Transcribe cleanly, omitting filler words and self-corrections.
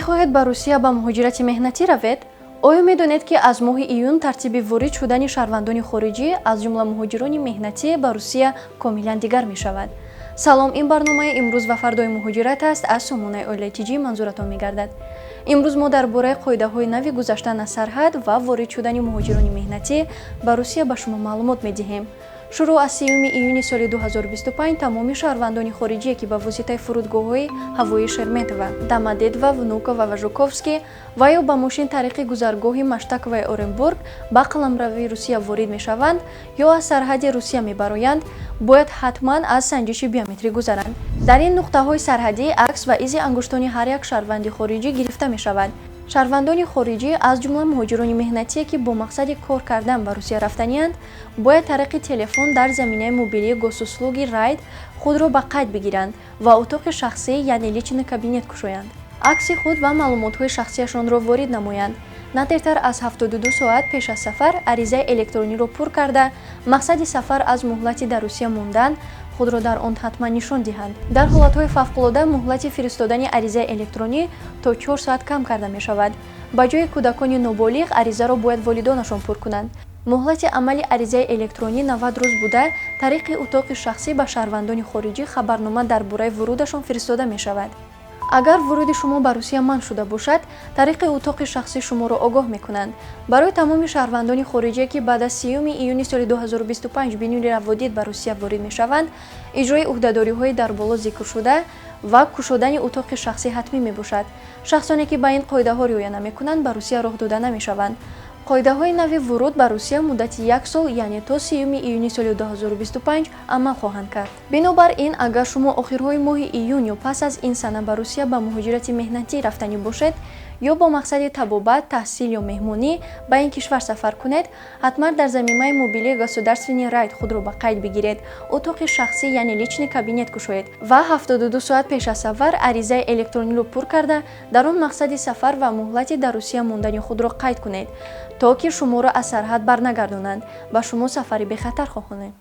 мехоҳед ба Русия ба муҳоҷирати меҳнатӣ равед? оё медонед ки аз моҳи июн тартиби ворид шудани шаҳрвандони хориҷӣ аз ҷумла муҳоҷирони меҳнатӣ ба Русия комилан дигар мешавад? салом, ин барномаи имрӯз ва фардои муҳоҷират аст. аз Сомонаи Оилатиҷӣ манзуратон мегардад. имрӯз мо дар бораи қоидаҳои нави гузаштан аз сарҳад ва ворид шудани муҳоҷирони меҳнатӣ ба Русия ба шумо маълумот медиҳем. шуруъ аз 3 июни соли 2025 тамоми шаҳрвандони хориҷие ки ба воситаи фурудгоҳҳои ҳавоии Шереметова, Домодедово, Внуково ва Жуковский ва ё ба мошин тариқи гузаргоҳи Маштакова и Оренбург ба қаламравии Русия ворид мешаванд ё аз сарҳади Русия мебароянд, бояд ҳатман аз санҷиши биометрӣ гузаранд. дар ин нуқтаҳои сарҳадӣ акс ва изи ангуштони ҳар як шаҳрванди хориҷӣ гирифта мешавад. шаҳрвандони хориҷӣ аз ҷумла муҳоҷирони меҳнатие ки бо мақсади кор кардан ба Русия рафтанианд, бояд тариқи телефон дар заминаи мобилии госуслуги райд худро ба қайд бигиранд ва утоқи шахсӣ яъне личный кабинет кушоянд. акси худ ва маълумотҳои шахсияшонро ворид намоянд. на дертар аз 72 соат пеш аз сафар аризаи электрониро пур карда, мақсади сафар аз муҳлати дар Русия мондан худро дар он ҳатман нишон диҳанд. дар ҳолатҳои фавқулода муҳлати фиристодани аризаи электронӣ то 4 соат кам карда мешавад. ба ҷои кӯдакони ноболиғ аризаро бояд волидонашон пур кунанд. муҳлати амали аризаи электронӣ 90 рӯз буда, тариқи утоқи шахсӣ ба шаҳрвандони хориҷӣ хабарнома дар бораи вурудашон фиристода мешавад. агар вуруди шумо ба Русия манъ шуда бошад, тариқи утоқи шахсӣ шуморо огоҳ мекунанд. барои тамоми шаҳрвандони хориҷие ки баъд аз 3 июни соли 2025 бинури раводид ба Русия ворид мешаванд, иҷрои уҳдадориҳои дар боло зикршуда ва кушодани утоқи шахсӣ ҳатмӣ мебошад. шахсоне ки ба ин қоидаҳо риоя намекунанд, ба Русия роҳ дода намешаванд. қоидаҳои нави вуруд ба Русия муддати 1 сол, яъне то 3 июни соли 2025 амал хоҳанд кард. бинобар ин, агар шумо охирҳои моҳи июн ё пас аз ин сана ба Русия ба муҳоҷирати меҳнатӣ рафтанӣ бошед ё бо мақсади табобат, таҳсил ё меҳмонӣ ба ин кишвар сафар кунед, ҳатман дар заминаи мобилии государственный райд худро ба қайд бигиред, утоқи шахсӣ яъне личный кабинет кушоед ва 72 соат пеш аз сафар аризаи электрониро пур карда, дар он мақсади сафар ва муҳлати дар Русия мондани худро қайд кунед, то ки шуморо аз сарҳад барнагардонанд. ба шумо сафари бехатар хоҳонем.